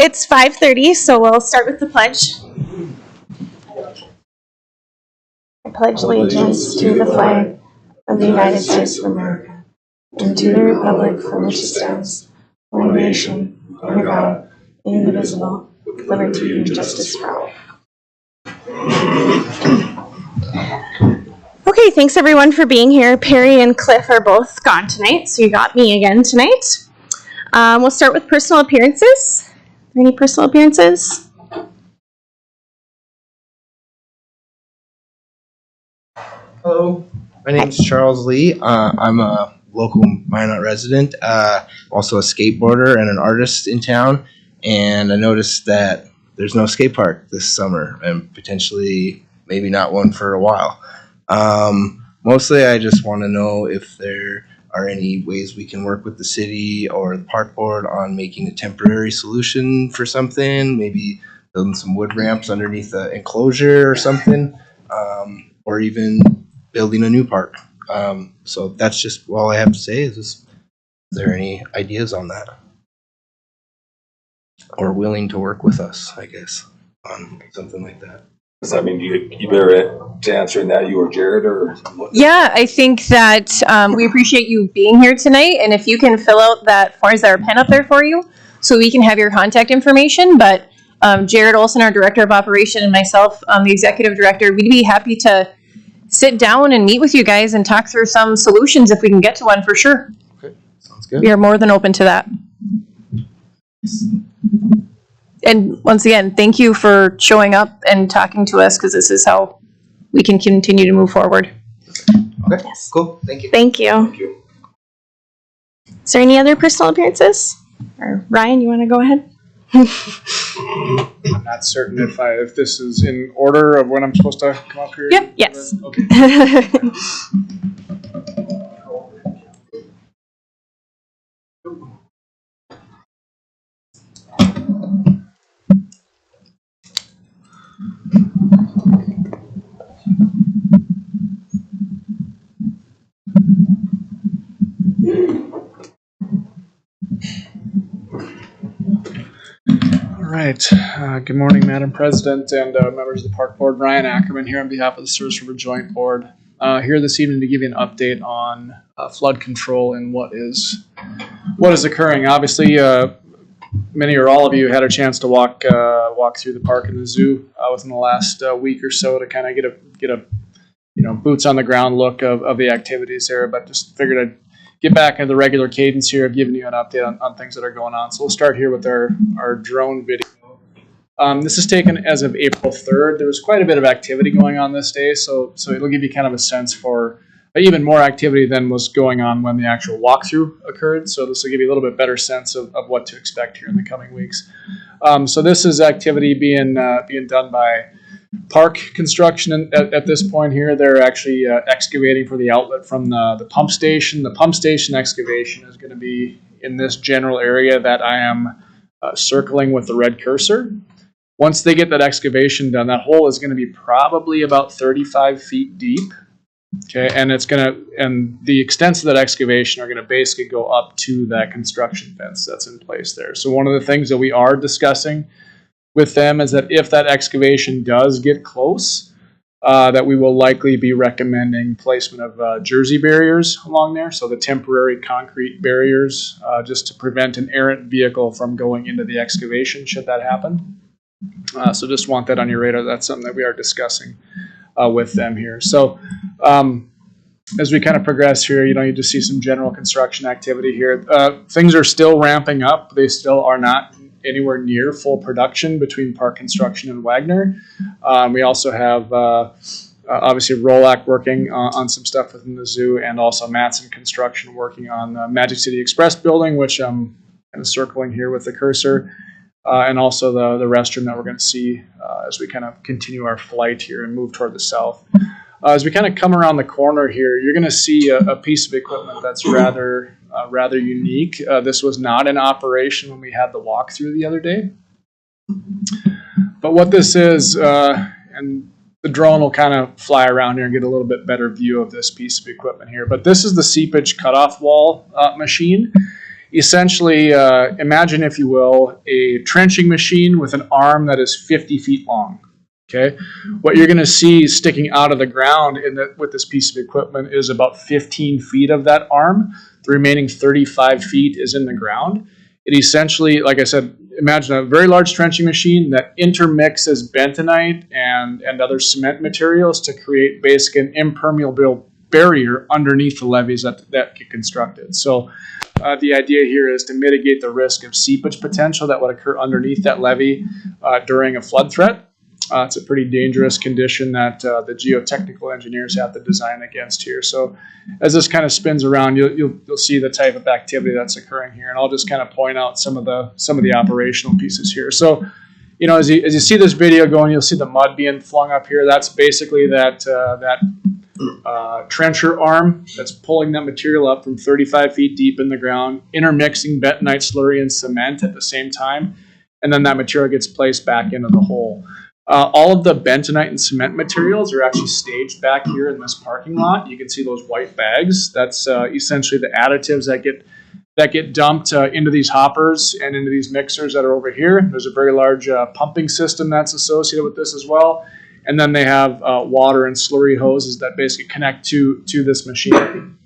It's 5:30, so we'll start with the pledge. I pledge allegiance to the flag of the United States of America and to the republic for which it stands, one nation, under God, indivisible, with liberty and justice for all. Okay, thanks everyone for being here. Perry and Cliff are both gone tonight, so you got me again tonight. We'll start with personal appearances. Are there any personal appearances? Hello, my name is Charles Lee. I'm a local Minot resident, also a skateboarder and an artist in town, and I noticed that there's no skate park this summer and potentially maybe not one for a while. Mostly I just want to know if there are any ways we can work with the city or the park board on making a temporary solution for something, maybe building some wood ramps underneath the enclosure or something, or even building a new park. So that's just all I have to say. Is there any ideas on that? Or willing to work with us, I guess, on something like that. Does that mean you better to answering that, you or Jared, or what? Yeah, I think that we appreciate you being here tonight, and if you can fill out that form, is there a pen up there for you so we can have your contact information? But Jared Olson, our director of operation, and myself, the executive director, we'd be happy to sit down and meet with you guys and talk through some solutions if we can get to one for sure. Okay, sounds good. We are more than open to that. And once again, thank you for showing up and talking to us, because this is how we can continue to move forward. Okay, Yes. cool. Thank you. Thank you. Thank you. Is there any other personal appearances? Or Ryan, you want to go ahead? I'm not certain if this is in order of when I'm supposed to come up here. Yep. Yes. Okay. All right. Good morning, Madam President and members of the Park Board. Ryan Ackerman here on behalf of the Service River Joint Board. Here this evening to give you an update on flood control and what is occurring. Obviously, many or all of you had a chance to walk through the park and the zoo within the last week or so to kind of get a boots on the ground look of the activities there. But just figured I'd get back into the regular cadence here of giving you an update on things that are going on. So we'll start here with our drone video. This is taken as of April 3rd. There was quite a bit of activity going on this day, so it'll give you kind of a sense for even more activity than was going on when the actual walkthrough occurred. So this will give you a little bit better sense of what to expect here in the coming weeks. So this is activity being done by park construction at this point here. They're actually excavating for the outlet from the pump station. The pump station excavation is going to be in this general area that I am circling with the red cursor. Once they get that excavation done, that hole is going to be probably about 35 feet deep. Okay, and the extents of that excavation are going to basically go up to that construction fence that's in place there. So one of the things that we are discussing with them is that if that excavation does get close, that we will likely be recommending placement of jersey barriers along there, so the temporary concrete barriers, just to prevent an errant vehicle from going into the excavation should that happen. So just want that on your radar. That's something that we are discussing with them here. So as we kind of progress here, you just see some general construction activity here. Things are still ramping up. They still are not anywhere near full production between Park Construction and Wagner. We also have obviously Rolac working on some stuff within the zoo, and also Matson Construction working on the Magic City Express building, which I'm kind of circling here with the cursor, and also the restroom that we're going to see as we kind of continue our flight here and move toward the south. As we kind of come around the corner here, you're going to see a piece of equipment that's rather unique. This was not in operation when we had the walkthrough the other day. But what this is, and the drone will kind of fly around here and get a little bit better view of this piece of equipment here. But this is the seepage cutoff wall machine. essentially, imagine, if you will, a trenching machine with an arm that is 50 feet long. Okay, what you're going to see sticking out of the ground with this piece of equipment is about 15 feet of that arm. The remaining 35 feet is in the ground. It essentially, like I said, imagine a very large trenching machine that intermixes bentonite and other cement materials to create basically an impermeable barrier underneath the levees that get constructed. So the idea here is to mitigate the risk of seepage potential that would occur underneath that levee during a flood threat. It's a pretty dangerous condition that the geotechnical engineers have to design against here. So as this kind of spins around, you'll see the type of activity that's occurring here, and I'll just kind of point out some of the operational pieces here. So, as you see this video going, you'll see the mud being flung up here. That's basically that trencher arm that's pulling that material up from 35 feet deep in the ground, intermixing bentonite slurry and cement at the same time, and then that material gets placed back into the hole. All of the bentonite and cement materials are actually staged back here in this parking lot. You can see those white bags. That's essentially the additives that get dumped into these hoppers and into these mixers that are over here. There's a very large pumping system that's associated with this as well. And then they have water and slurry hoses that basically connect to this machine.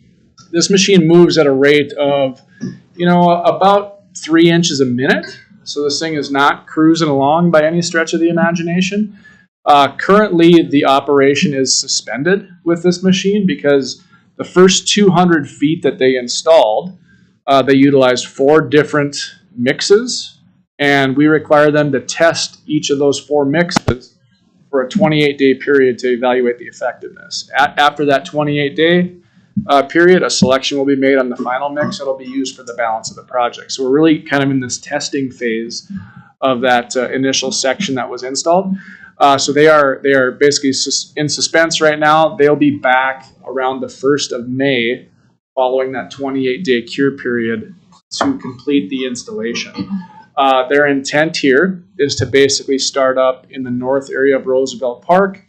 This machine moves at a rate of, about 3 inches a minute. So this thing is not cruising along by any stretch of the imagination. Currently, the operation is suspended with this machine because the first 200 feet that they installed, they utilized 4 different mixes, and we require them to test each of those 4 mixes for a 28-day period to evaluate the effectiveness. After that 28-day period, a selection will be made on the final mix that'll be used for the balance of the project. So we're really kind of in this testing phase of that initial section that was installed. So they are basically in suspense right now. They'll be back around the 1st of May following that 28-day cure period to complete the installation. Their intent here is to basically start up in the north area of Roosevelt Park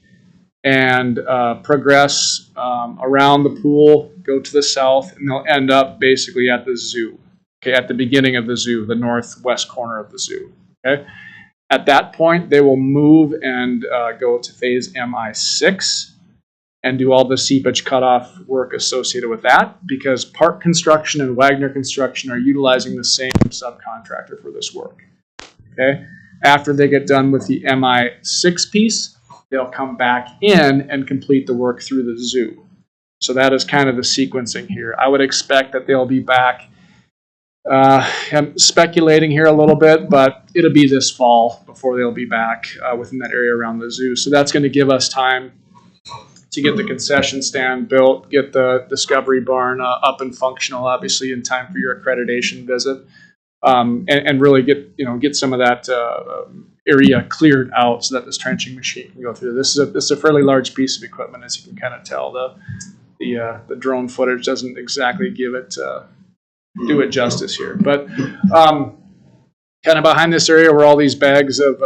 and progress around the pool, go to the south, and they'll end up basically at the zoo, at the beginning of the zoo, the northwest corner of the zoo. Okay? At that point, they will move and go to phase MI6 and do all the seepage cutoff work associated with that, because Park Construction and Wagner Construction are utilizing the same subcontractor for this work. Okay? After they get done with the MI6 piece, they'll come back in and complete the work through the zoo. So that is kind of the sequencing here. I would expect that they'll be back. I'm speculating here a little bit, but it'll be this fall before they'll be back within that area around the zoo. So that's going to give us time to get the concession stand built, get the Discovery Barn up and functional, obviously in time for your accreditation visit, and really get some of that area cleared out so that this trenching machine can go through. This is a fairly large piece of equipment, as you can kind of tell. The drone footage doesn't exactly do it justice here, but kind of behind this area where all these bags of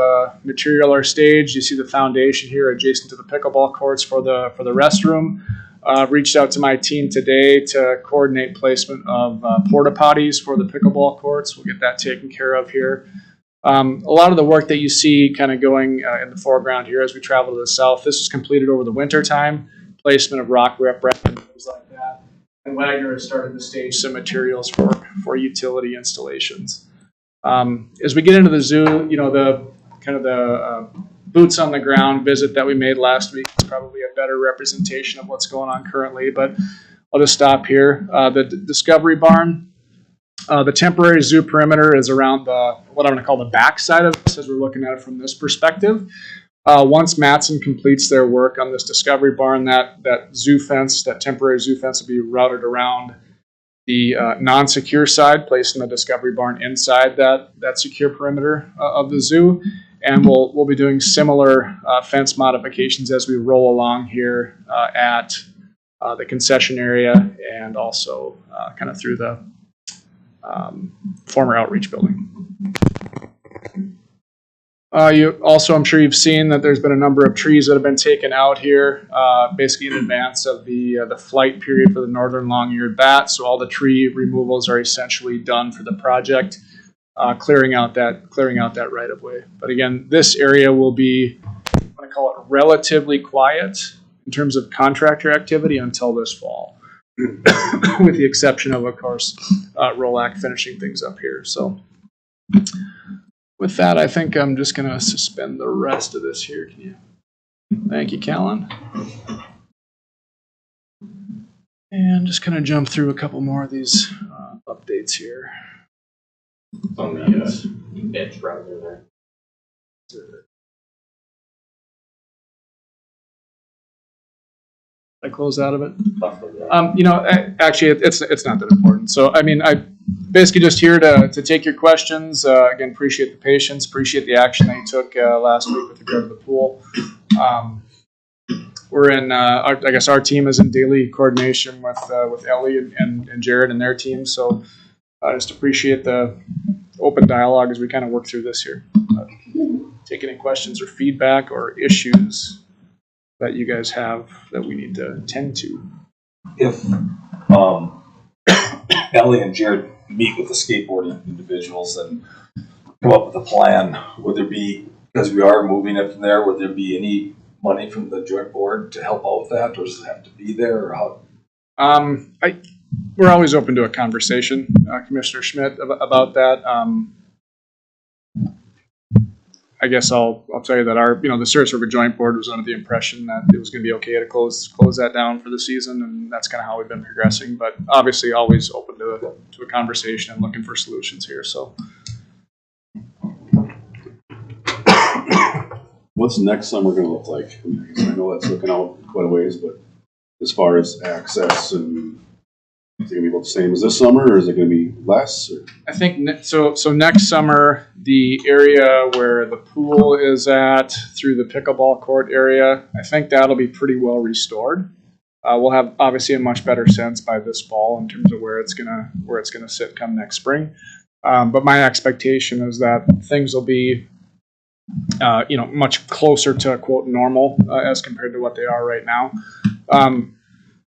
material are staged, you see the foundation here adjacent to the pickleball courts for the restroom. Reached out to my team today to coordinate placement of porta potties for the pickleball courts. We'll get that taken care of here. A lot of the work that you see kind of going in the foreground here as we travel to the south, this was completed over the winter time, placement of rock riprap and things like that. And Wagner has started to stage some materials for utility installations. As we get into the zoo, the boots on the ground visit that we made last week is probably a better representation of what's going on currently, but I'll just stop here. The Discovery Barn. The temporary zoo perimeter is around what I'm going to call the back side of this as we're looking at it from this perspective. Once Matson completes their work on this Discovery Barn, that zoo fence, that temporary zoo fence will be routed around the non-secure side, placing the Discovery Barn inside that secure perimeter of the zoo. And we'll be doing similar fence modifications as we roll along here at the concession area and also kind of through the former outreach building. I'm sure you've seen that there's been a number of trees that have been taken out here, basically in advance of the flight period for the northern long-eared bat. So all the tree removals are essentially done for the project, clearing out that right of way. But again, this area will be, I'm going to call it relatively quiet in terms of contractor activity until this fall, with the exception of course, Rolac finishing things up here. So. With that, I think I'm just going to suspend the rest of this here. Thank you, Callan. And just going to jump through a couple more of these updates here. On the bench browser there. I close out of it. Actually, it's not that important. So, I mean, I basically just here to take your questions. Again, appreciate the patience, appreciate the action that you took last week with regard to the pool. We're in. I guess our team is in daily coordination with Ellie and Jared and their team. So, I just appreciate the open dialogue as we kind of work through this here. Take any questions or feedback or issues that you guys have that we need to tend to. If Ellie and Jared meet with the skateboarding individuals and come up with a plan, would there be, because we are moving it from there, would there be any money from the joint board to help out with that, or does it have to be there, or how? We're always open to a conversation, Commissioner Schmidt, about that. I guess I'll tell you that the Service River Joint Board was under the impression that it was going to be okay to close that down for the season, and that's kind of how we've been progressing. But obviously, always open to a conversation and looking for solutions here. So, what's next summer going to look like? I know that's looking out quite a ways, but as far as access, and is it going to be about the same as this summer, or is it going to be less? Or? I think so. Next summer, the area where the pool is at through the pickleball court area, I think that'll be pretty well restored. We'll have obviously a much better sense by this fall in terms of where it's gonna sit come next spring. But my expectation is that things will be, much closer to quote normal as compared to what they are right now.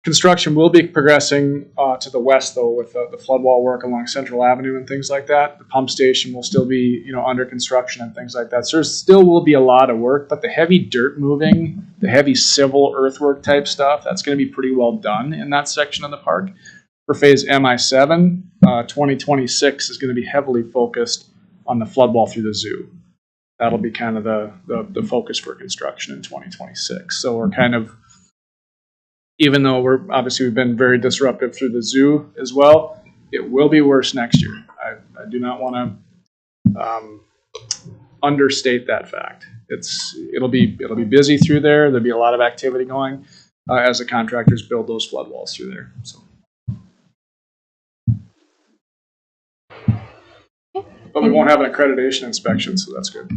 Construction will be progressing to the west, though, with the flood wall work along Central Avenue and things like that. The pump station will still be, under construction and things like that. So there still will be a lot of work, but the heavy dirt moving, the heavy civil earthwork type stuff, that's going to be pretty well done in that section of the park. For phase MI7, 2026 is going to be heavily focused on the flood wall through the zoo. That'll be kind of the focus for construction in 2026. So we're kind of, even though we've been very disruptive through the zoo as well, it will be worse next year. I do not want to understate that fact. It'll be busy through there. There'll be a lot of activity going as the contractors build those flood walls through there. So. But we won't have an accreditation inspection, so that's good.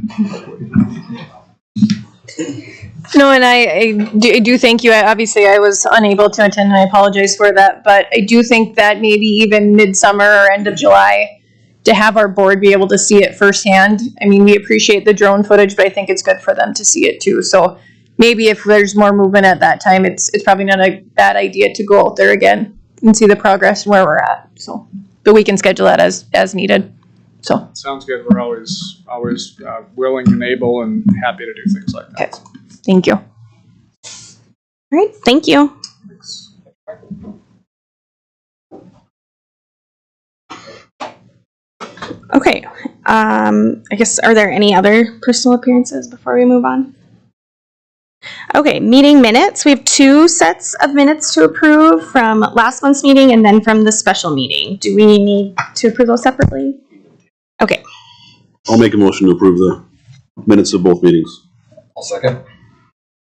No, and I do thank you. Obviously, I was unable to attend, and I apologize for that. But I do think that maybe even midsummer or end of July, to have our board be able to see it firsthand. I mean, we appreciate the drone footage, but I think it's good for them to see it too. So maybe if there's more movement at that time, it's probably not a bad idea to go out there again and see the progress and where we're at. So, but we can schedule that as needed. So sounds good. We're always willing and able and happy to do things like that. Okay. Thank you. All right, thank you. Thanks. Okay, I guess, are there any other personal appearances before we move on? Okay, meeting minutes. We have 2 sets of minutes to approve from last month's meeting and then from the special meeting. Do we need to approve those separately? Okay. I'll make a motion to approve the minutes of both meetings. I'll second.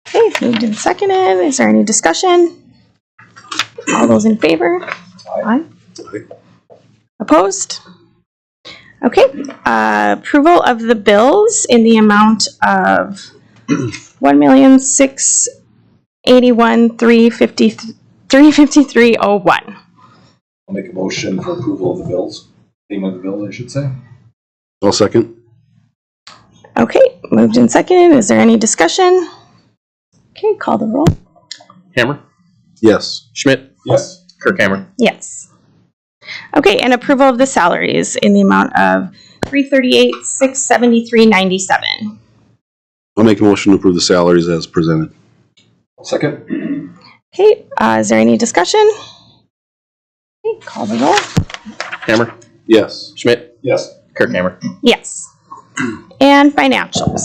Okay, moved and seconded. Is there any discussion? All those in favor? Aye. Aye. Opposed? Okay, approval of the bills in the amount of $1,681,353.01. I'll make a motion for approval of the bills. Payment of the bills, I should say. I'll second. Okay, moved and seconded. Is there any discussion? Okay, call the roll. Hammer, Yes. Schmidt, Yes. Kirkhammer. Yes. Okay, and approval of the salaries in the amount of $338,673.97. I'll make a motion to approve the salaries as presented. Second? Okay, is there any discussion? Okay, call the roll. Hammer, Yes. Schmidt, Yes. Kirkhammer. Yes. And financials.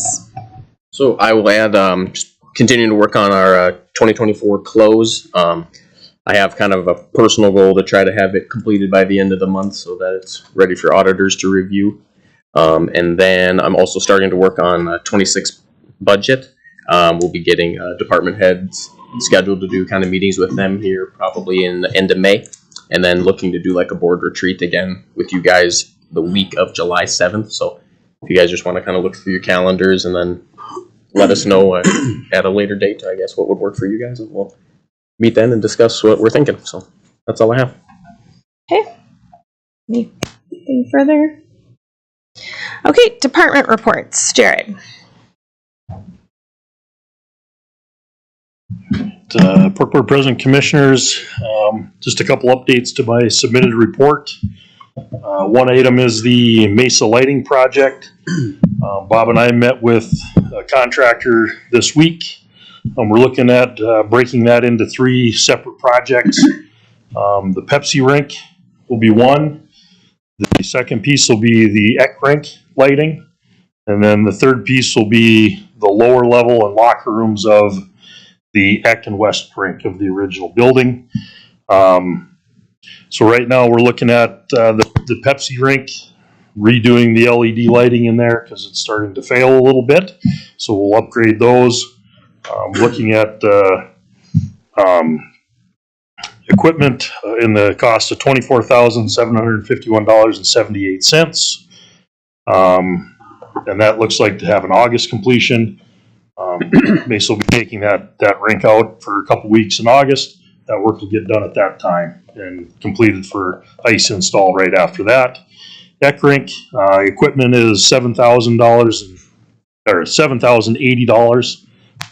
So I will add, just continuing to work on our 2024 close. I have kind of a personal goal to try to have it completed by the end of the month so that it's ready for auditors to review. And then I'm also starting to work on 26 budget. We'll be getting department heads scheduled to do kind of meetings with them here probably in the end of May. And then looking to do like a board retreat again with you guys the week of July 7th. So if you guys just want to kind of look through your calendars and then let us know at a later date, I guess, what would work for you guys. And we'll meet then and discuss what we're thinking. So that's all I have. Anything further? Okay, department reports. Jared. Park Board President, Commissioners, just a couple updates to my submitted report. One item is the Mesa Lighting Project. Bob and I met with a contractor this week. We're looking at breaking that into 3 separate projects. The Pepsi rink will be one. The second piece will be the Eck rink lighting. And then the third piece will be the lower level and locker rooms of the Eck and West rink of the original building. So right now we're looking at the Pepsi rink, redoing the LED lighting in there because it's starting to fail a little bit. So we'll upgrade those. Looking at equipment in the cost of $24,751.78. And that looks like to have an August completion. Mesa will be taking that rink out for a couple weeks in August. That work will get done at that time and completed for ice install right after that. Deck rink equipment is $7,000 or $7,080.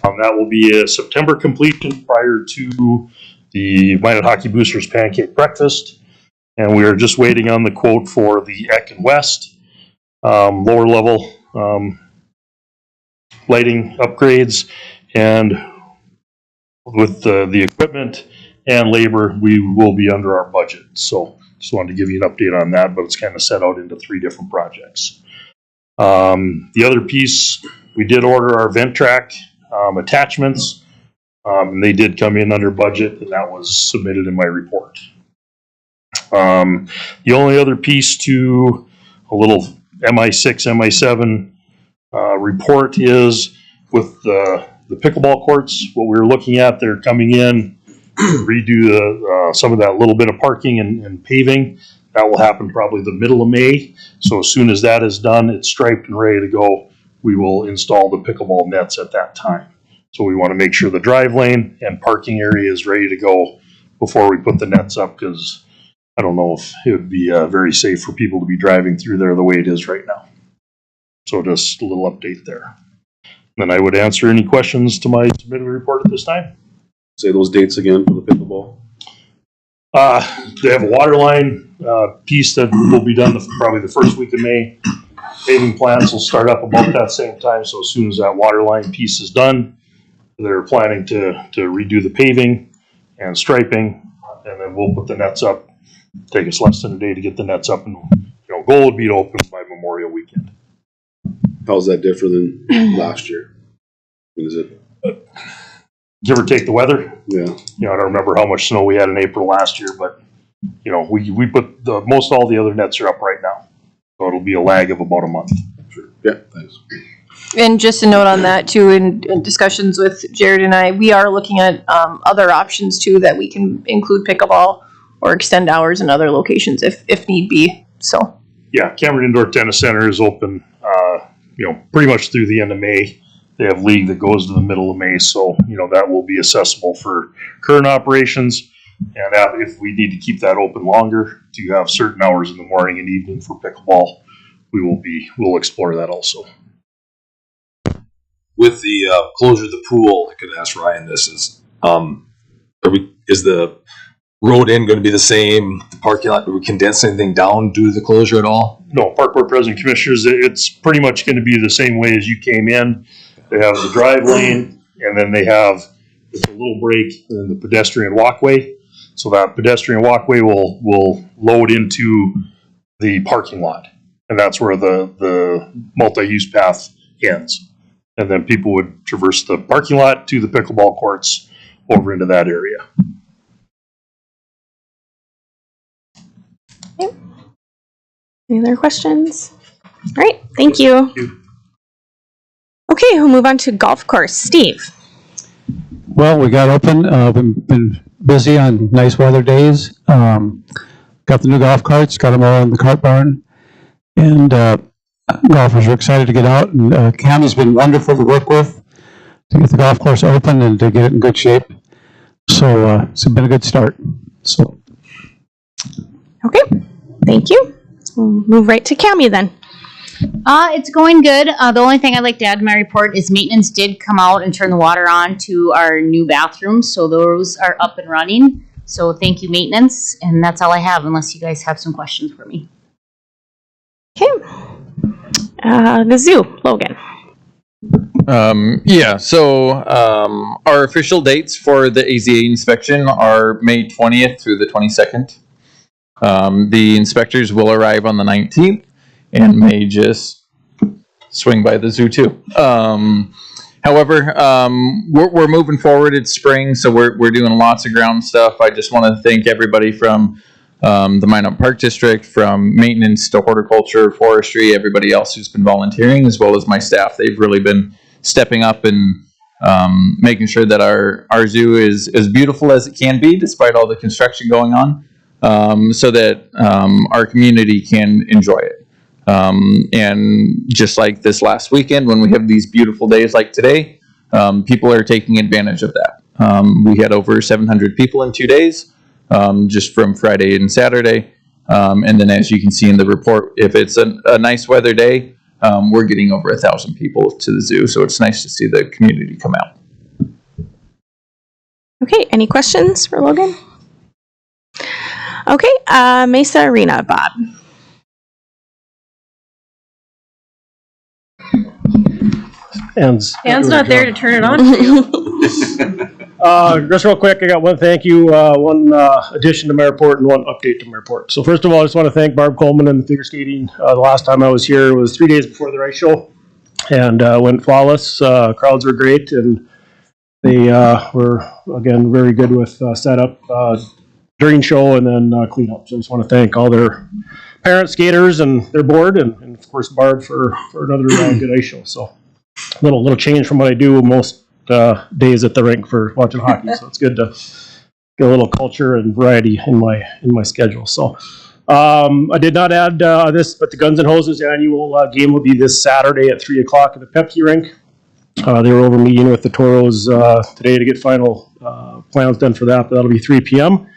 That will be a September completion prior to the Minot Hockey Boosters Pancake Breakfast. And we are just waiting on the quote for the Eck and West lower level lighting upgrades. And with the equipment and labor, we will be under our budget. So just wanted to give you an update on that, but it's kind of set out into 3 different projects. The other piece, we did order our vent track attachments. And they did come in under budget, and that was submitted in my report. The only other piece to a little MI6, MI7 report is with the pickleball courts. What we were looking at, they're coming in, redo some of that little bit of parking and paving. That will happen probably the middle of May. So as soon as that is done, it's striped and ready to go. We will install the pickleball nets at that time. So we want to make sure the drive lane and parking area is ready to go before we put the nets up, because I don't know if it would be very safe for people to be driving through there the way it is right now. So just a little update there. Then I would answer any questions to my submitted report at this time. Say those dates again for the pickleball. They have a water line piece that will be done probably the first week of May. Paving plans will start up about that same time. So as soon as that water line piece is done, they're planning to redo the paving and striping, and then we'll put the nets up. Take us less than a day to get the nets up, and goal would be to open by Memorial Weekend. How's that different than last year? Is it? Give or take the weather. Yeah. I don't remember how much snow we had in April last year, but we put most all the other nets are up right now, so it'll be a lag of about a month. Sure. Yeah. Thanks. And just a note on that too, in discussions with Jared and I, we are looking at other options too that we can include pickleball or extend hours in other locations if need be. So yeah, Cameron Indoor Tennis Center is open, pretty much through the end of May. They have league that goes to the middle of May, so that will be accessible for current operations. And if we need to keep that open longer to have certain hours in the morning and evening for pickleball, we'll explore that also. with the closure of the pool, I could ask Ryan this, is the road in going to be the same? The parking lot, do we condense anything down due to the closure at all? No, Park Board President Commissioners, it's pretty much going to be the same way as you came in. They have the drive lane, and then they have just a little break in the pedestrian walkway. So that pedestrian walkway will load into the parking lot, and that's where the multi-use path ends. And then people would traverse the parking lot to the pickleball courts over into that area. Any other questions? All right, thank you. Okay, we'll move on to golf course. Steve. Well, we got open. We've been busy on nice weather days. Got the new golf carts, got them all in the cart barn. And golfers are excited to get out. And Cammy's been wonderful to work with to get the golf course open and to get it in good shape. So it's been a good start. So. Okay, thank you. We'll move right to Cammy then. It's going good. The only thing I'd like to add to my report is maintenance did come out and turn the water on to our new bathrooms, so those are up and running. So thank you, maintenance, and that's all I have, unless you guys have some questions for me. Okay. The zoo, Logan. Our official dates for the AZA inspection are May 20th through the 22nd. The inspectors will arrive on the 19th and may just swing by the zoo too. However, we're moving forward. It's spring, so we're doing lots of ground stuff. I just want to thank everybody from the Minot Park District, from maintenance to horticulture, forestry, everybody else who's been volunteering, as well as my staff. They've really been stepping up and making sure that our zoo is as beautiful as it can be, despite all the construction going on, so that our community can enjoy it. And just like this last weekend, when we have these beautiful days like today, people are taking advantage of that. We had over 700 people in 2 days, just from Friday and Saturday. And then as you can see in the report, if it's a nice weather day, we're getting over 1,000 people to the zoo. So it's nice to see the community come out. Okay, any questions for Logan? Okay, Mesa Arena, Bob. Dan's not there to turn it on. Just real quick, I got one thank you, one addition to my report, and one update to my report. So first of all, I just want to thank Barb Coleman and the figure skating. The last time I was here was 3 days before the ice show, and went flawless. Crowds were great, and they were, again, very good with setup during show and then cleanup. So I just want to thank all their parents, skaters, and their board, and of course Barb for another good ice show. So little change from what I do most days at the rink for watching hockey. So it's good to get a little culture and variety in my schedule. So I did not add this, but the Guns and Hoses annual game will be this Saturday at 3:00 at the Pepsi rink. They were over meeting with the Toros today to get final plans done for that, but that'll be 3 p.m.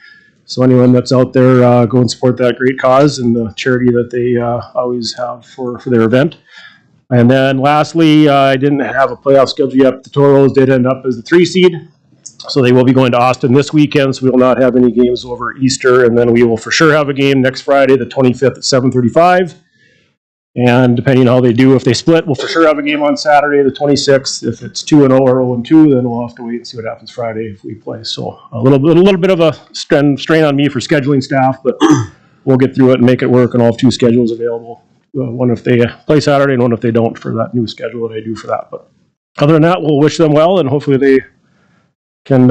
So anyone that's out there, go and support that great cause and the charity that they always have for their event. And then lastly, I didn't have a playoff schedule yet. The Toros did end up as the 3 seed. So they will be going to Austin this weekend, so we will not have any games over Easter. And then we will for sure have a game next Friday, the 25th at 7:35. And depending on how they do, if they split, we'll for sure have a game on Saturday, the 26th. If it's 2-0 or 0-2, then we'll have to wait and see what happens Friday if we play. So a little bit of a strain on me for scheduling staff, but we'll get through it and make it work, and I'll have 2 schedules available. One if they play Saturday and one if they don't, for that new schedule that I do for that. But other than that, we'll wish them well, and hopefully they can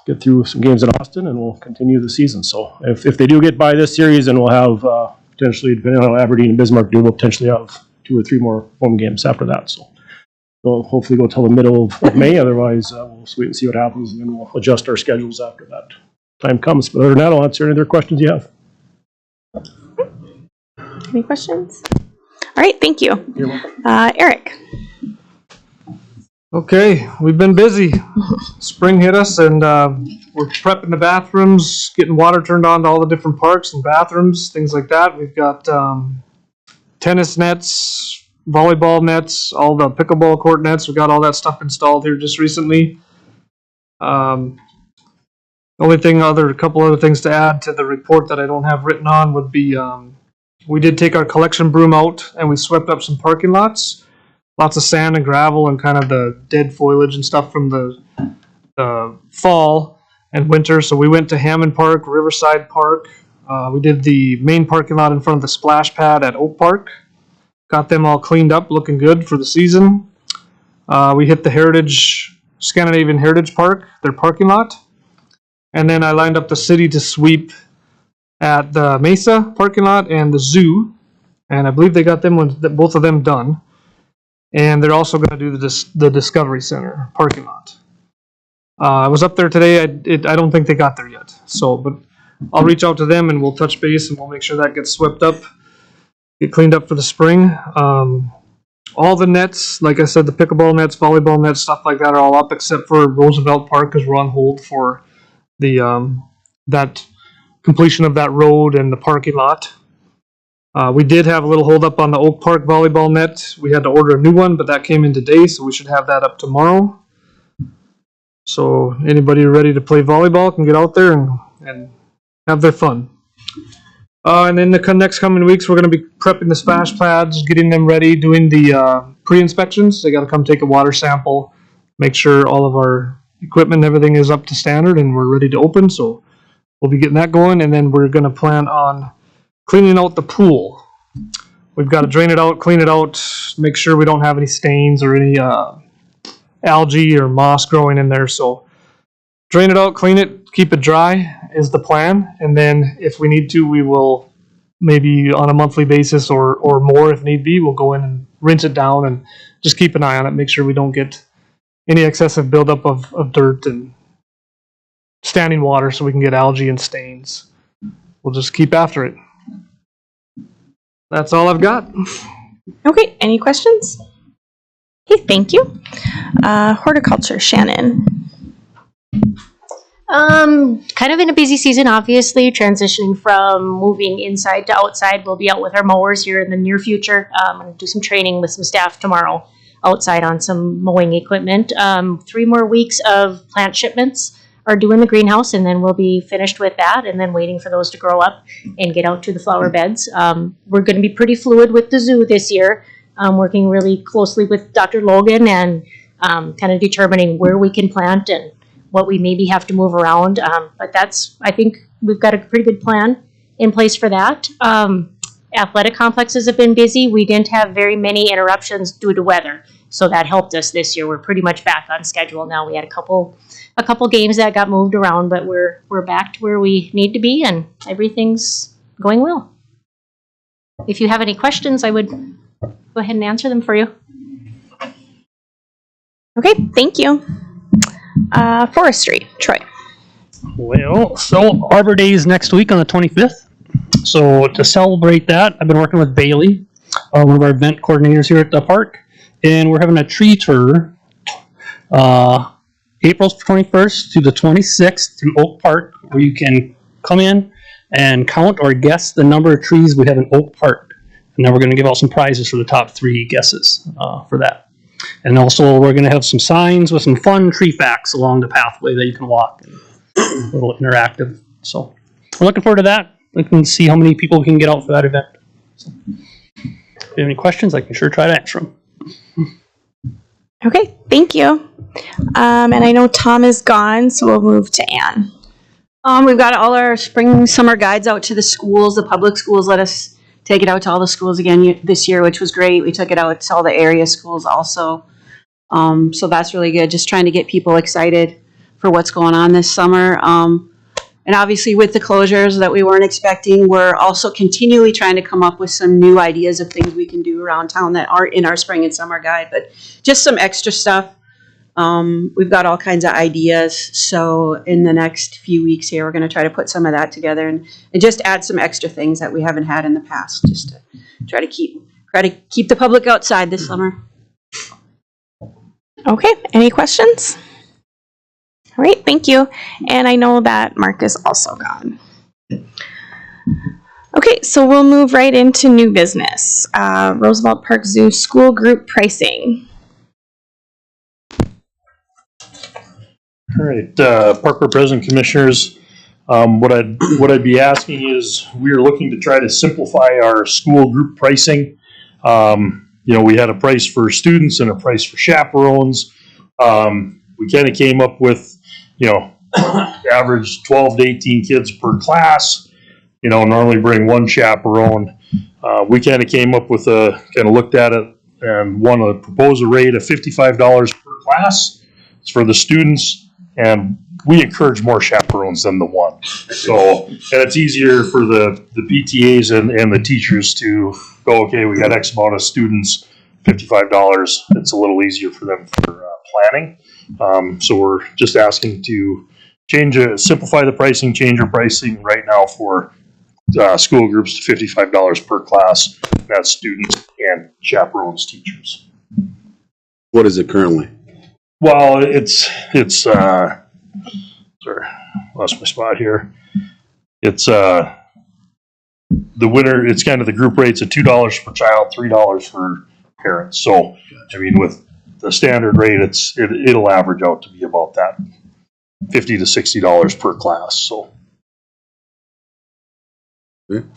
get through some games in Austin, and we'll continue the season. So if they do get by this series, then we'll have potentially, depending on how Aberdeen and Bismarck do, we'll potentially have 2 or 3 more home games after that. So we'll hopefully go till the middle of May. Otherwise, we'll wait and see what happens, and then we'll adjust our schedules after that time comes. But other than that, I'll answer any other questions you have. Any questions? All right, thank you. Eric. Okay, we've been busy. Spring hit us, and we're prepping the bathrooms, getting water turned on to all the different parks and bathrooms, things like that. We've got tennis nets, volleyball nets, all the pickleball court nets. We got all that stuff installed here just recently. Only thing, a couple other things to add to the report that I don't have written on would be, we did take our collection broom out and we swept up some parking lots. Lots of sand and gravel and kind of the dead foliage and stuff from the fall and winter. So we went to Hammond Park, Riverside Park. We did the main parking lot in front of the splash pad at Oak Park. Got them all cleaned up, looking good for the season. We hit the Scandinavian Heritage Park, their parking lot. And then I lined up the city to sweep at the Mesa parking lot and the zoo. And I believe they got both of them done. And they're also going to do the Discovery Center parking lot. I was up there today. I don't think they got there yet. But I'll reach out to them and we'll touch base and we'll make sure that gets swept up, get cleaned up for the spring. All the nets, like I said, the pickleball nets, volleyball nets, stuff like that are all up except for Roosevelt Park because we're on hold for that completion of that road and the parking lot. We did have a little hold up on the Oak Park volleyball net. We had to order a new one, but that came in today, so we should have that up tomorrow. So anybody ready to play volleyball can get out there and have their fun. And in the next coming weeks, we're going to be prepping the splash pads, getting them ready, doing the pre-inspections. They got to come take a water sample, make sure all of our equipment and everything is up to standard, and we're ready to open. So we'll be getting that going, and then we're going to plan on cleaning out the pool. We've got to drain it out, clean it out, make sure we don't have any stains or any algae or moss growing in there. So drain it out, clean it, keep it dry is the plan. And then if we need to, we will maybe on a monthly basis or more if need be, we'll go in and rinse it down and just keep an eye on it, make sure we don't get any excessive buildup of dirt and standing water so we can get algae and stains. We'll just keep after it. That's all I've got. Okay, any questions? Okay, thank you. Horticulture, Shannon. Kind of in a busy season, obviously, transitioning from moving inside to outside. We'll be out with our mowers here in the near future. I'm going to do some training with some staff tomorrow outside on some mowing equipment. 3 more weeks of plant shipments are due in the greenhouse, and then we'll be finished with that and then waiting for those to grow up and get out to the flower beds. We're going to be pretty fluid with the zoo this year, working really closely with Dr. Logan and kind of determining where we can plant and what we maybe have to move around. But I think we've got a pretty good plan in place for that. Athletic complexes have been busy. We didn't have very many interruptions due to weather, so that helped us this year. We're pretty much back on schedule now. We had a couple games that got moved around, but we're back to where we need to be, and everything's going well. If you have any questions, I would go ahead and answer them for you. Okay, thank you. Forestry, Troy. Well, so Arbor Day is next week on the 25th. So to celebrate that, I've been working with Bailey, one of our event coordinators here at the park, and we're having a tree tour April 21st to the 26th through Oak Park, where you can come in and count or guess the number of trees we have in Oak Park. And then we're going to give out some prizes for the top 3 guesses for that. And also we're going to have some signs with some fun tree facts along the pathway that you can walk. A little interactive. So we're looking forward to that. We can see how many people we can get out for that event. So, if you have any questions, I can sure try to answer them. Okay, thank you. And I know Tom is gone, so we'll move to Anne. We've got all our spring summer guides out to the schools. The public schools let us take it out to all the schools again this year, which was great. We took it out to all the area schools also. So that's really good. Just trying to get people excited for what's going on this summer. And obviously with the closures that we weren't expecting, we're also continually trying to come up with some new ideas of things we can do around town that aren't in our spring and summer guide, but just some extra stuff. We've got all kinds of ideas. So in the next few weeks here, we're going to try to put some of that together and just add some extra things that we haven't had in the past, just to try to keep the public outside this summer. Okay, any questions? All right, thank you. And I know that Mark is also gone. Okay, so we'll move right into new business. Roosevelt Park Zoo school group pricing. All right, Park Board President, Commissioners, what I'd be asking is, we are looking to try to simplify our school group pricing. We had a price for students and a price for chaperones. We kind of came up with, average 12 to 18 kids per class. Normally bring one chaperone. We kind of came up with looked at it and want to propose a rate of $55 per class. It's for the students. And we encourage more chaperones than the one. So, and it's easier for the PTAs and the teachers to go, okay, we got X amount of students, $55. It's a little easier for them for planning. So we're just asking to simplify the pricing, change our pricing right now for school groups to $55 per class. That's students and chaperones, teachers. What is it currently? Well, it's sorry, lost my spot here. It's the winter. It's kind of the group rates at $2 per child, $3 for parents. So, with the standard rate, it'll average out to be about that, $50 to $60 per class. So, okay.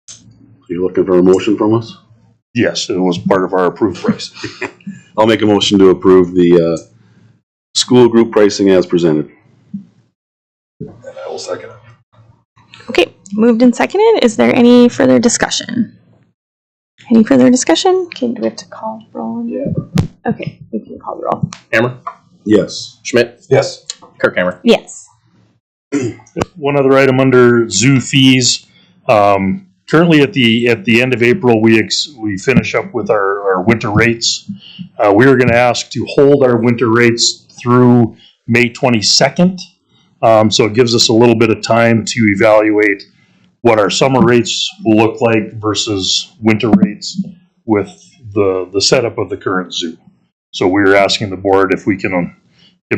So you're looking for a motion from us? Yes, it was part of our approved price. I'll make a motion to approve the school group pricing as presented. And I will second it. Okay, moved and seconded. Is there any further discussion? Any further discussion? Okay, do we have to call roll? Yeah. Okay, we can call the roll. Hammer, Yes. Schmidt, Yes. Kirkhammer. Yes. One other item under zoo fees. Currently, at the end of April, we finish up with our winter rates. We are going to ask to hold our winter rates through May 22nd. So it gives us a little bit of time to evaluate what our summer rates will look like versus winter rates with the setup of the current zoo. So we're asking the board if we can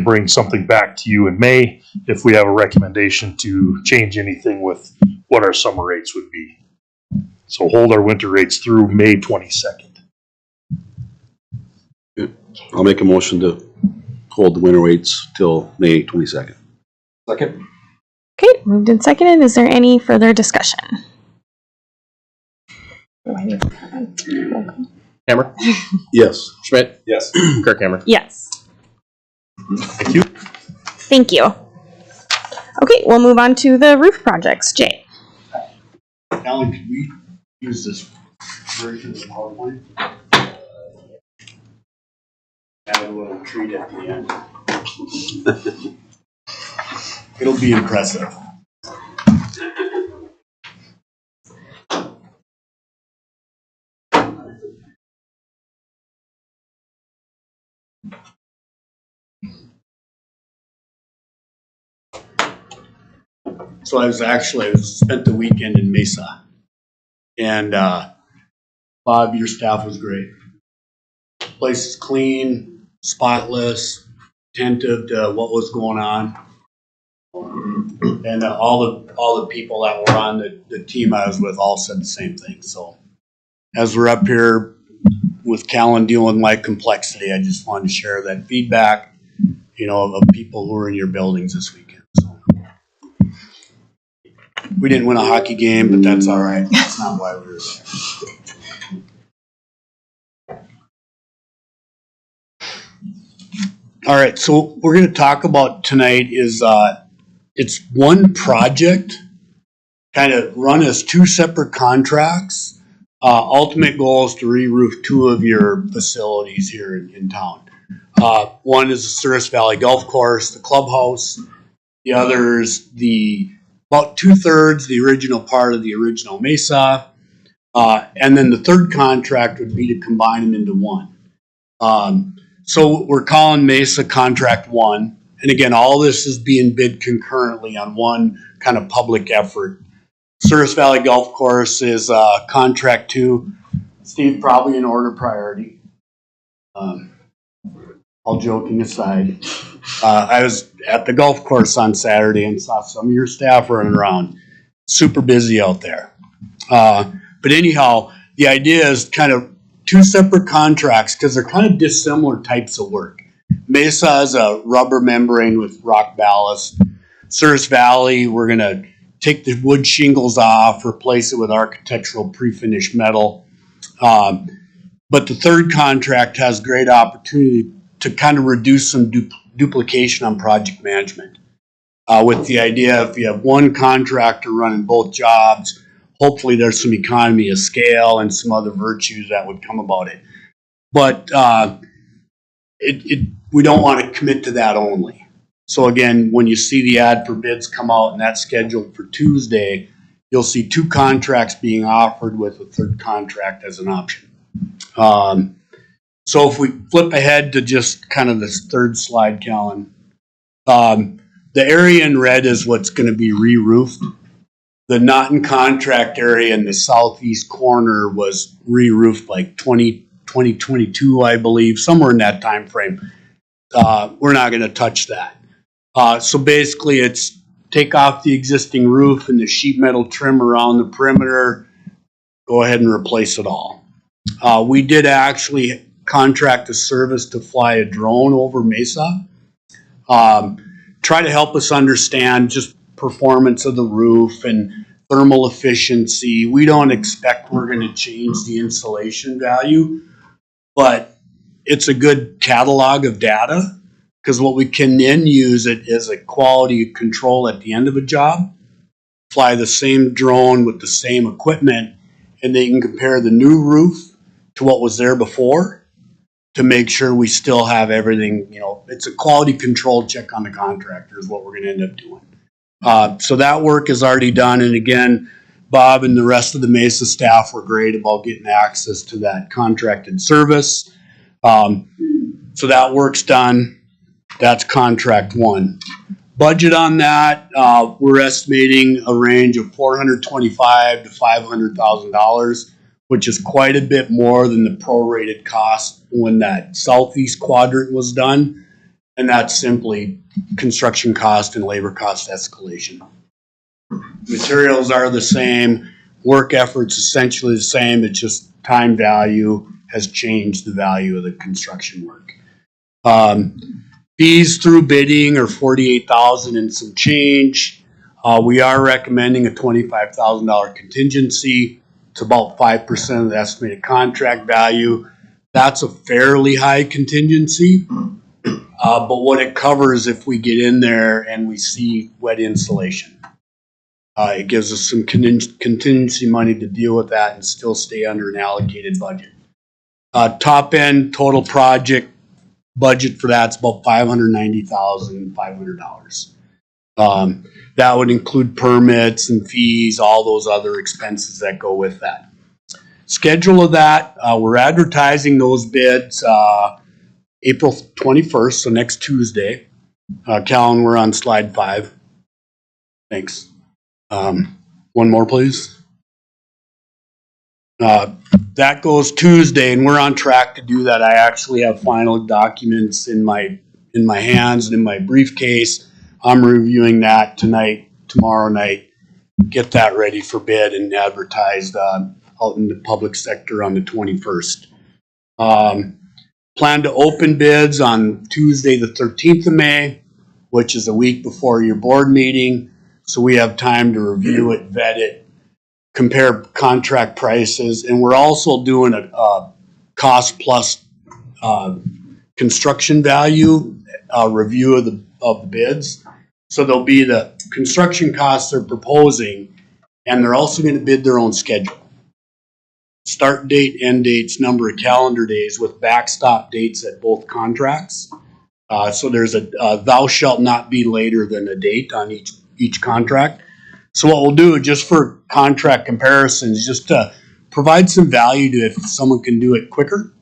bring something back to you in May if we have a recommendation to change anything with what our summer rates would be. So hold our winter rates through May 22nd. I'll make a motion to hold the winter rates till May 22nd. Second. Okay, moved and seconded. Is there any further discussion? Hammer, Yes. Schmidt, Yes. Kirkhammer. Yes. Thank you. Thank you. Okay, we'll move on to the roof projects. Jay. Alan, could we use this version of the PowerPoint? Add a little treat at the end. It'll be impressive. So I spent the weekend in Mesa. And Bob, your staff was great. Place is clean, spotless, attentive to what was going on. And all the people that were on the team I was with all said the same thing. So as we're up here with Callan dealing with my complexity, I just wanted to share that feedback, of people who were in your buildings this weekend. So we didn't win a hockey game, but that's all right. That's not why we were there. All right, so we're going to talk about tonight is it's one project, kind of run as two separate contracts. Ultimate goal is to re-roof two of your facilities here in town. One is the Souris Valley Golf Course, the clubhouse. The other is about 2/3 the original part of the original Mesa. And then the third contract would be to combine them into one. So we're calling Mesa Contract 1. And again, all this is being bid concurrently on one kind of public effort. Souris Valley Golf Course is Contract 2. Steve, probably in order priority. All joking aside, I was at the golf course on Saturday and saw some of your staff running around. super busy out there. But anyhow, the idea is kind of two separate contracts because they're kind of dissimilar types of work. Mesa is a rubber membrane with rock ballast. Souris Valley, we're going to take the wood shingles off, replace it with architectural pre-finished metal. But the third contract has great opportunity to kind of reduce some duplication on project management. With the idea, if you have one contractor running both jobs, hopefully there's some economy of scale and some other virtues that would come about it. But we don't want to commit to that only. So again, when you see the ad for bids come out and that's scheduled for Tuesday, you'll see two contracts being offered with a third contract as an option. So if we flip ahead to just kind of this third slide, Callan, the area in red is what's going to be re-roofed. The not in contract area in the southeast corner was re-roofed like 2022, I believe, somewhere in that time frame. We're not going to touch that. So basically it's take off the existing roof and the sheet metal trim around the perimeter, go ahead and replace it all. We did actually contract a service to fly a drone over Mesa. Try to help us understand just performance of the roof and thermal efficiency. We don't expect we're going to change the insulation value, but it's a good catalog of data because what we can then use it as a quality control at the end of a job, fly the same drone with the same equipment, and they can compare the new roof to what was there before to make sure we still have everything. You know, it's a quality control check on the contractor is what we're going to end up doing. So that work is already done. And again, Bob and the rest of the Mesa staff were great about getting access to that contracted service. So that work's done. That's contract one. Budget on that, we're estimating a range of $425,000 to $500,000, which is quite a bit more than the prorated cost when that southeast quadrant was done. And that's simply construction cost and labor cost escalation. Materials are the same, work effort's essentially the same, it's just time value has changed the value of the construction work. Fees through bidding are $48,000 and some change. We are recommending a $25,000 contingency. It's about 5% of the estimated contract value. That's a fairly high contingency, but what it covers if we get in there and we see wet insulation. It gives us some contingency money to deal with that and still stay under an allocated budget. Top end total project budget for that's about $590,500. That would include permits and fees, all those other expenses that go with that. Schedule of that, we're advertising those bids April 21st, so next Tuesday. Callan, we're on slide 5. Thanks. One more, please. That goes Tuesday, and we're on track to do that. I actually have final documents in my hands and in my briefcase. I'm reviewing that tonight, tomorrow night, get that ready for bid and advertised out in the public sector on the 21st. Plan to open bids on Tuesday, the 13th of May, which is a week before your board meeting. So we have time to review it, vet it, compare contract prices, and we're also doing a cost plus construction value review of the bids. So there'll be the construction costs they're proposing, and they're also going to bid their own schedule. Start date, end dates, number of calendar days with backstop dates at both contracts. So there's a thou shalt not be later than a date on each contract. So what we'll do just for contract comparisons, just to provide some value to if someone can do it quicker,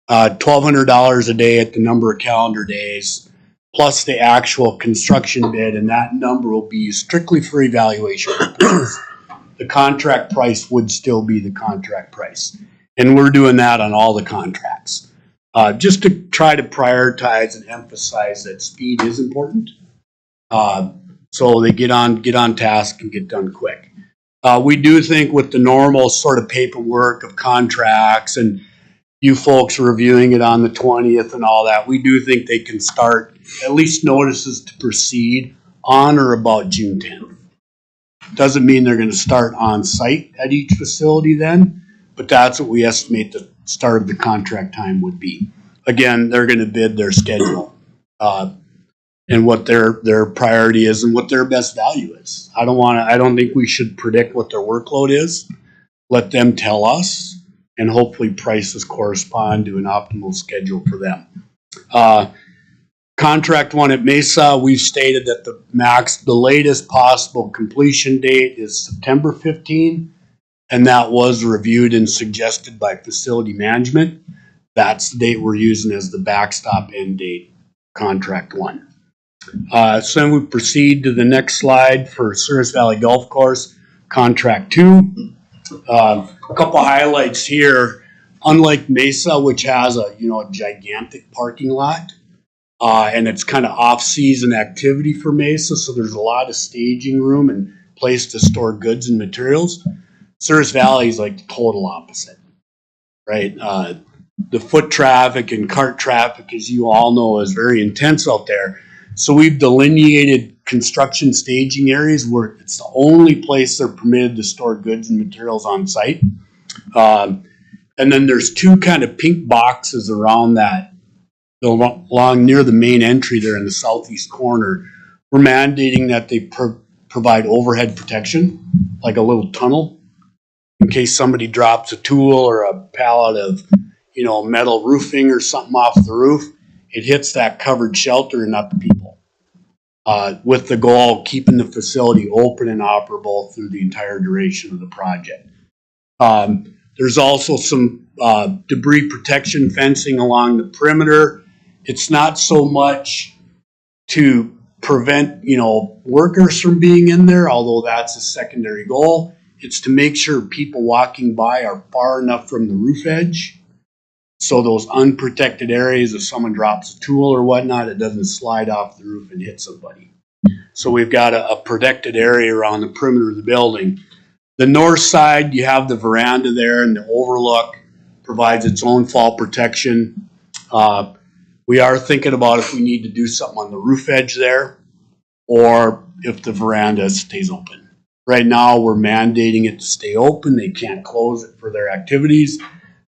$1,200 a day at the number of calendar days, plus the actual construction bid, and that number will be strictly for evaluation purposes. The contract price would still be the contract price. And we're doing that on all the contracts. Just to try to prioritize and emphasize that speed is important. So they get on task and get done quick. We do think with the normal sort of paperwork of contracts and you folks reviewing it on the 20th and all that, we do think they can start at least notices to proceed on or about June 10th. Doesn't mean they're going to start on site at each facility then, but that's what we estimate the start of the contract time would be. Again, they're going to bid their schedule and what their priority is and what their best value is. I don't think we should predict what their workload is. Let them tell us, and hopefully prices correspond to an optimal schedule for them. Contract one at Mesa, we've stated that the latest possible completion date is September 15, and that was reviewed and suggested by facility management. That's the date we're using as the backstop end date, contract one. So then we proceed to the next slide for Service Valley Golf Course, contract two. A couple highlights here. Unlike Mesa, which has a gigantic parking lot, and it's kind of off-season activity for Mesa, so there's a lot of staging room and place to store goods and materials. Service Valley is like the total opposite, right? The foot traffic and cart traffic, as you all know, is very intense out there. So we've delineated construction staging areas where it's the only place they're permitted to store goods and materials on site. And then there's two kind of pink boxes around that, along near the main entry there in the southeast corner. We're mandating that they provide overhead protection, like a little tunnel, in case somebody drops a tool or a pallet of metal roofing or something off the roof. It hits that covered shelter and not the people, with the goal of keeping the facility open and operable through the entire duration of the project. There's also some debris protection fencing along the perimeter. It's not so much to prevent, workers from being in there, although that's a secondary goal. It's to make sure people walking by are far enough from the roof edge so those unprotected areas, if someone drops a tool or whatnot, it doesn't slide off the roof and hit somebody. So we've got a protected area around the perimeter of the building. The north side, you have the veranda there, and the overlook provides its own fall protection. We are thinking about if we need to do something on the roof edge there, or if the veranda stays open. Right now, we're mandating it to stay open. They can't close it for their activities,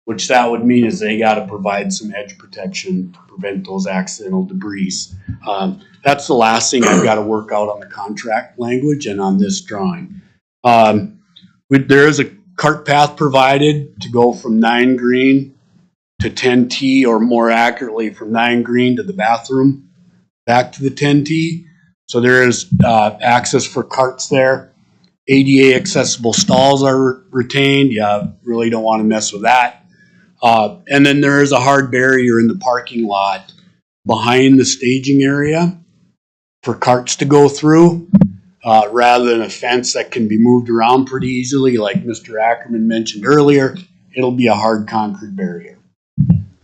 which that would mean is they got to provide some edge protection to prevent those accidental debris. That's the last thing I've got to work out on the contract language and on this drawing. There is a cart path provided to go from 9 green to 10T, or more accurately from 9 green to the bathroom back to the 10T. So there is access for carts there. ADA accessible stalls are retained. You really don't want to mess with that. And then there is a hard barrier in the parking lot behind the staging area for carts to go through, rather than a fence that can be moved around pretty easily. Like Mr. Ackerman mentioned earlier, it'll be a hard concrete barrier.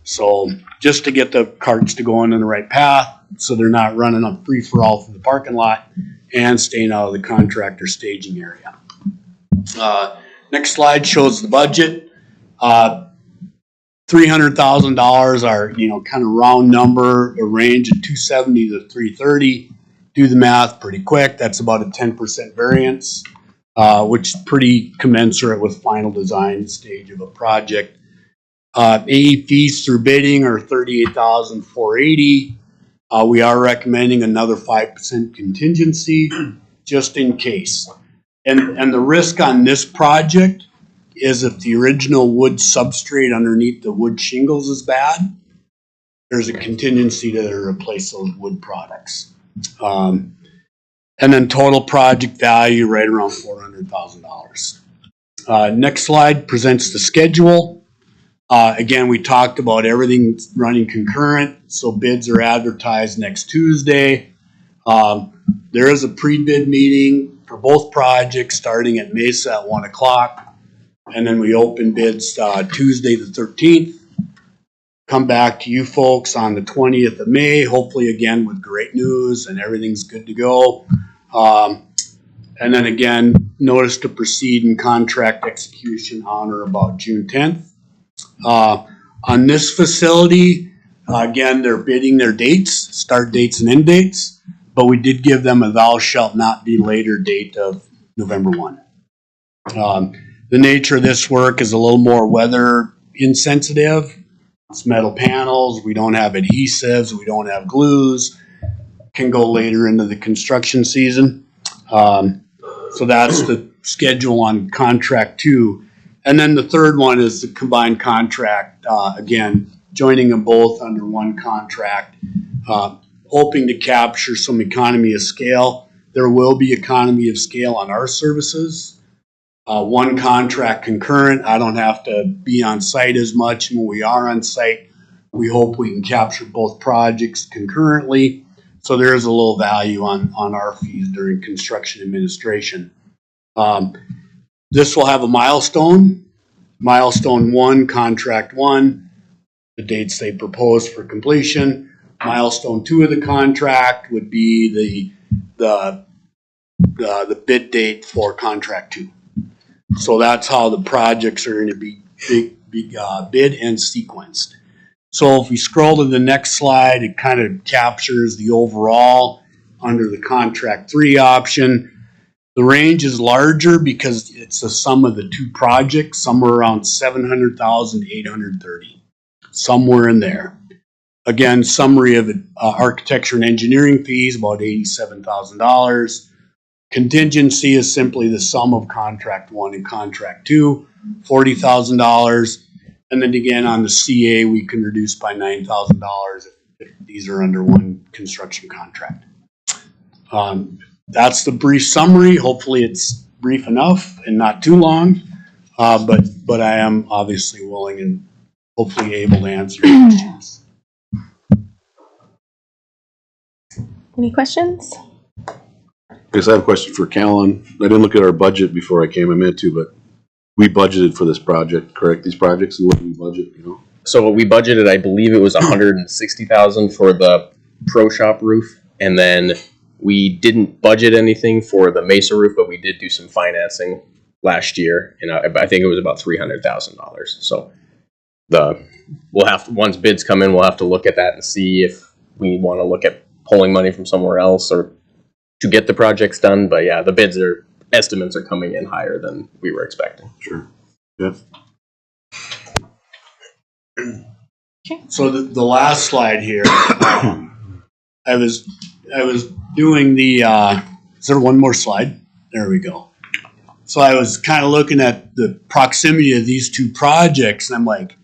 So just to get the carts to go in the right path so they're not running up free-for-all through the parking lot and staying out of the contractor staging area. Next slide shows the budget. $300,000 are, kind of round number, a range of 270 to 330. Do the math pretty quick. That's about a 10% variance, which is pretty commensurate with final design stage of a project. AE fees through bidding are $38,480. We are recommending another 5% contingency just in case. And the risk on this project is if the original wood substrate underneath the wood shingles is bad, there's a contingency to replace those wood products. And then total project value right around $400,000. Next slide presents the schedule. Again, we talked about everything running concurrent, so bids are advertised next Tuesday. There is a pre-bid meeting for both projects starting at Mesa at 1 o'clock. And then we open bids Tuesday the 13th. Come back to you folks on the 20th of May, hopefully again with great news and everything's good to go. And then again, notice to proceed and contract execution on or about June 10th. On this facility, again, they're bidding their dates, start dates and end dates, but we did give them a thou shalt not be later date of November 1. The nature of this work is a little more weather insensitive. It's metal panels, we don't have adhesives, we don't have glues, can go later into the construction season. So that's the schedule on contract 2. And then the third one is the combined contract, again, joining them both under one contract, hoping to capture some economy of scale. There will be economy of scale on our services. One contract concurrent, I don't have to be on site as much. When we are on site, we hope we can capture both projects concurrently. So there is a little value on our fees during construction administration. This will have a milestone. Milestone 1, contract 1, the dates they propose for completion. Milestone 2 of the contract would be the bid date for contract 2. So that's how the projects are going to be bid and sequenced. So if we scroll to the next slide, it kind of captures the overall under the contract 3 option. The range is larger because it's the sum of the 2 projects, somewhere around $700,000 to $830,000, somewhere in there. Again, summary of architecture and engineering fees, about $87,000. Contingency is simply the sum of contract 1 and contract 2, $40,000. And then again, on the CA, we can reduce by $9,000 if these are under one construction contract. That's the brief summary. Hopefully it's brief enough and not too long, but I am obviously willing and hopefully able to answer your questions. Any questions? I guess I have a question for Callan. I didn't look at our budget before I came. I meant to, but we budgeted for this project, correct? These projects, and what did we budget, you know? So we budgeted, I believe it was $160,000 for the pro shop roof, and then we didn't budget anything for the Mesa roof, but we did do some financing last year, and I think it was about $300,000. So we'll have to, once bids come in, we'll have to look at that and see if we want to look at pulling money from somewhere else or to get the projects done. But yeah, the estimates are coming in higher than we were expecting. Sure. Yeah. Okay. So the last slide here, I was doing the, is there one more slide? There we go. So I was kind of looking at the proximity of these 2 projects, and I'm like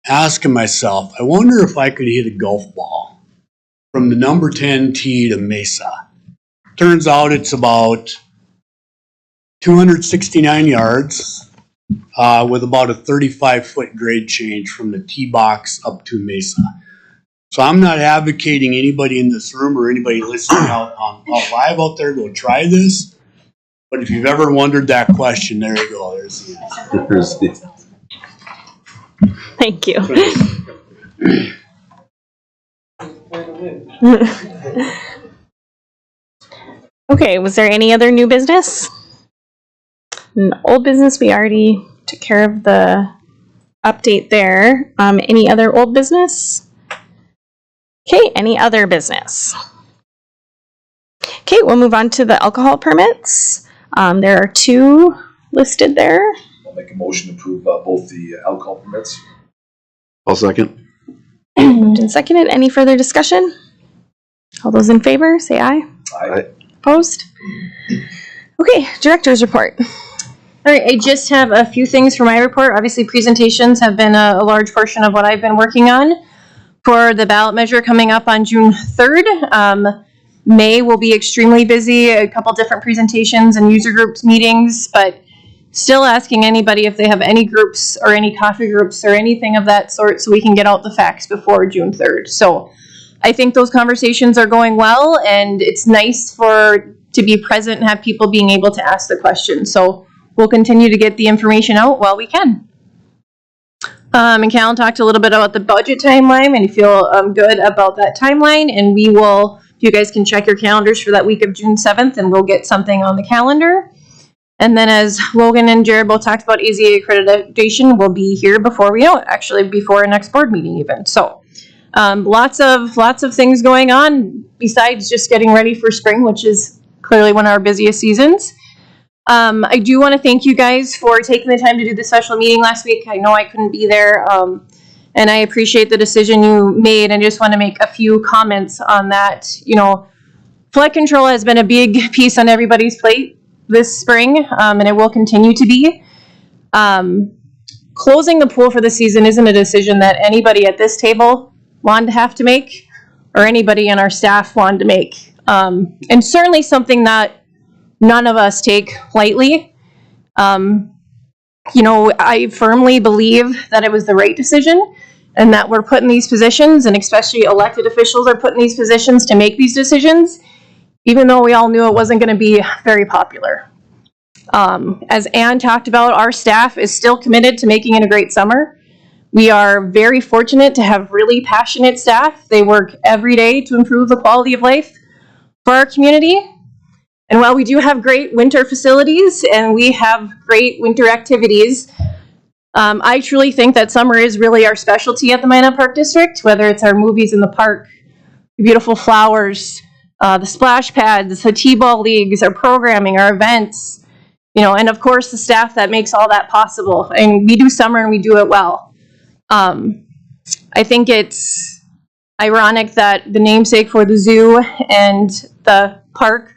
asking myself, I wonder if I could hit a golf ball from the number 10 tee to Mesa. Turns out it's about 269 yards with about a 35-foot grade change from the tee box up to Mesa. So I'm not advocating anybody in this room or anybody listening out live out there go try this. But if you've ever wondered that question, there you go. There's the answer. Thank you. Okay, was there any other new business? Old business, we already took care of the update there. Any other old business? Okay, any other business? Okay, we'll move on to the alcohol permits. There are 2 listed there. I'll make a motion to approve both the alcohol permits. I'll second. Moved and seconded. Any further discussion? All those in favor, say aye. Aye. Opposed? Okay, director's report. All right, I just have a few things for my report. Obviously, presentations have been a large portion of what I've been working on for the ballot measure coming up on June 3rd. May will be extremely busy, a couple different presentations and user groups meetings, but still asking anybody if they have any groups or any coffee groups or anything of that sort so we can get out the facts before June 3rd. So I think those conversations are going well, and it's nice to be present and have people being able to ask the questions. So we'll continue to get the information out while we can. And Callan talked a little bit about the budget timeline, and you feel good about that timeline, and we will, you guys can check your calendars for that week of June 7th, and we'll get something on the calendar. And then as Logan and Jared both talked about, AZA accreditation will be here before we know it, actually before our next board meeting even. So lots of things going on besides just getting ready for spring, which is clearly one of our busiest seasons. I do want to thank you guys for taking the time to do the special meeting last week. I know I couldn't be there, and I appreciate the decision you made. I just want to make a few comments on that. You know, flood control has been a big piece on everybody's plate this spring, and it will continue to be. Closing the pool for the season isn't a decision that anybody at this table wanted to have to make, or anybody on our staff wanted to make, and certainly something that none of us take lightly. You know, I firmly believe that it was the right decision and that we're put in these positions, and especially elected officials are put in these positions to make these decisions, even though we all knew it wasn't going to be very popular. As Ann talked about, our staff is still committed to making it a great summer. We are very fortunate to have really passionate staff. They work every day to improve the quality of life for our community. And while we do have great winter facilities and we have great winter activities, I truly think that summer is really our specialty at the Minot Park District, whether it's our movies in the park, the beautiful flowers, the splash pads, the t-ball leagues, our programming, our events, you know, and of course the staff that makes all that possible. And we do summer and we do it well. I think it's ironic that the namesake for the zoo and the park,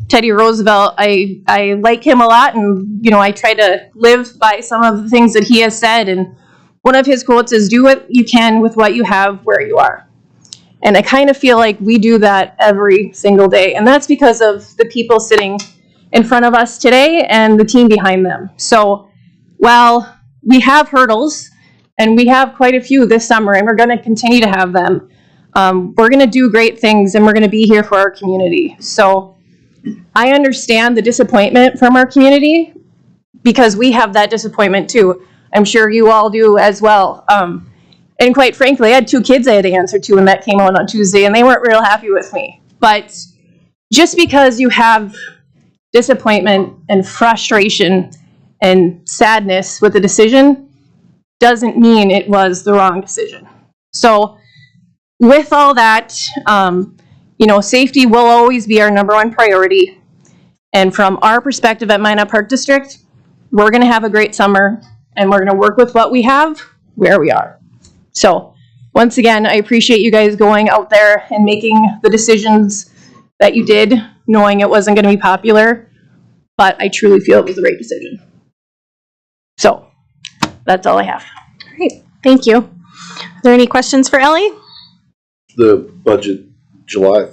Teddy Roosevelt, I like him a lot, and you know, I try to live by some of the things that he has said, and one of his quotes is, do what you can with what you have where you are. And I kind of feel like we do that every single day, and that's because of the people sitting in front of us today and the team behind them. So while we have hurdles, and we have quite a few this summer, and we're going to continue to have them, we're going to do great things, and we're going to be here for our community. So I understand the disappointment from our community, because we have that disappointment too. I'm sure you all do as well. And quite frankly, I had 2 kids I had to answer to when that came out on Tuesday, and they weren't real happy with me. But just because you have disappointment and frustration and sadness with the decision doesn't mean it was the wrong decision. So with all that, you know, safety will always be our #1 priority. And from our perspective at Minot Park District, we're going to have a great summer, and we're going to work with what we have where we are. So once again, I appreciate you guys going out there and making the decisions that you did, knowing it wasn't going to be popular, but I truly feel it was the right decision. So that's all I have. All right, thank you. Are there any questions for Ellie? The budget, July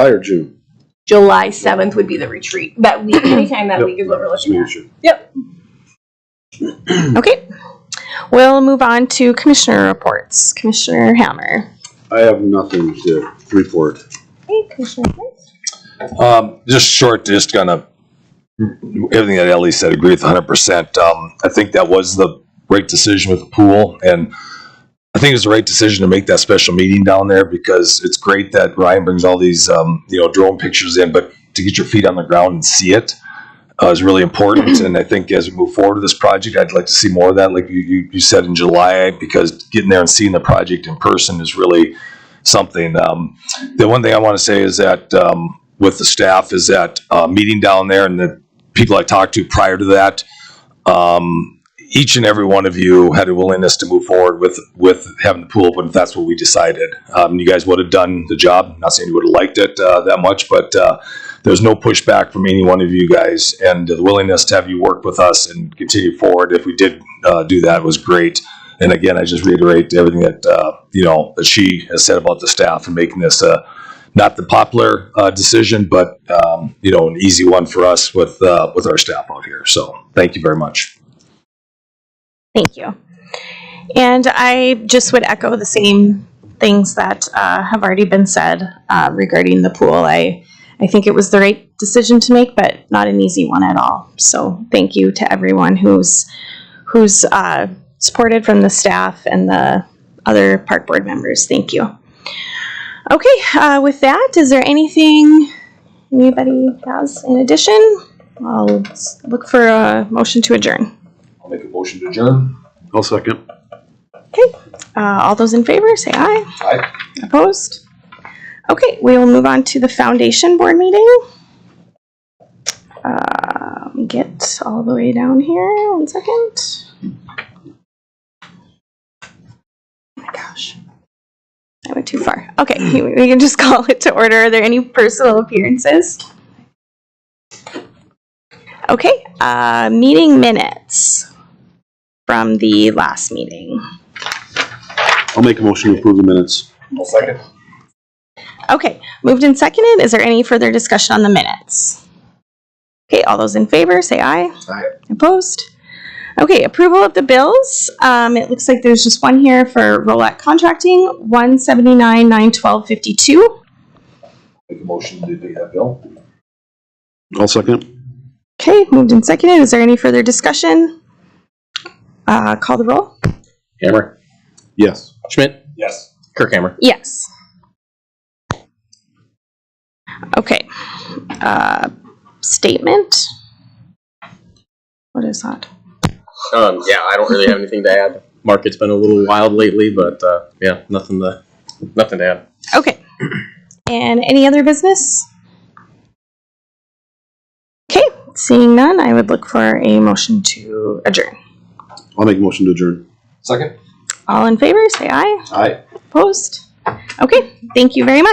or June? July 7th would be the retreat. That week, anytime that week is what we're looking at. Yep. Okay, we'll move on to commissioner reports. Commissioner Hammer. I have nothing to report. Hey, Commissioner. Just short, just gonna, everything that Ellie said, agree with 100%. I think that was the right decision with the pool, and I think it was the right decision to make that special meeting down there, because it's great that Ryan brings all these, drone pictures in, but to get your feet on the ground and see it is really important. And I think as we move forward with this project, I'd like to see more of that, like you said in July, because getting there and seeing the project in person is really something. The one thing I want to say is that with the staff is that meeting down there and the people I talked to prior to that, each and every one of you had a willingness to move forward with having the pool open if that's what we decided. You guys would have done the job. I'm not saying you would have liked it that much, but there's no pushback from any one of you guys, and the willingness to have you work with us and continue forward if we did do that was great. And again, I just reiterate everything that that she has said about the staff and making this not the popular decision, but an easy one for us with our staff out here. So thank you very much. Thank you. And I just would echo the same things that have already been said regarding the pool. I think it was the right decision to make, but not an easy one at all. So thank you to everyone who's supported from the staff and the other park board members. Thank you. Okay, with that, is there anything anybody has in addition? I'll look for a motion to adjourn. I'll make a motion to adjourn. I'll second. All those in favor, say aye. Aye. Opposed? Okay, we will move on to the foundation board meeting. Get all the way down here. 1 second. Oh my gosh. I went too far. Okay, we can just call it to order. Are there any personal appearances? Okay, meeting minutes from the last meeting. I'll make a motion to approve the minutes. I'll second. Okay, moved and seconded. Is there any further discussion on the minutes? Okay, all those in favor, say aye. Aye. Opposed? Okay, approval of the bills. It looks like there's just one here for Rolette Contracting, $179,912.52. Make a motion to pay that bill. I'll second. Okay, moved and seconded. Is there any further discussion? Call the roll. Hammer, Yes. Schmidt, Yes. Kirkhammer. Yes. Okay. Statement. What is that? Yeah, I don't really have anything to add. Market's been a little wild lately, but yeah, nothing to add. Okay. And any other business? Okay, seeing none, I would look for a motion to adjourn. I'll make a motion to adjourn. Second. All in favor, say aye. Aye. Opposed? Okay, thank you very much.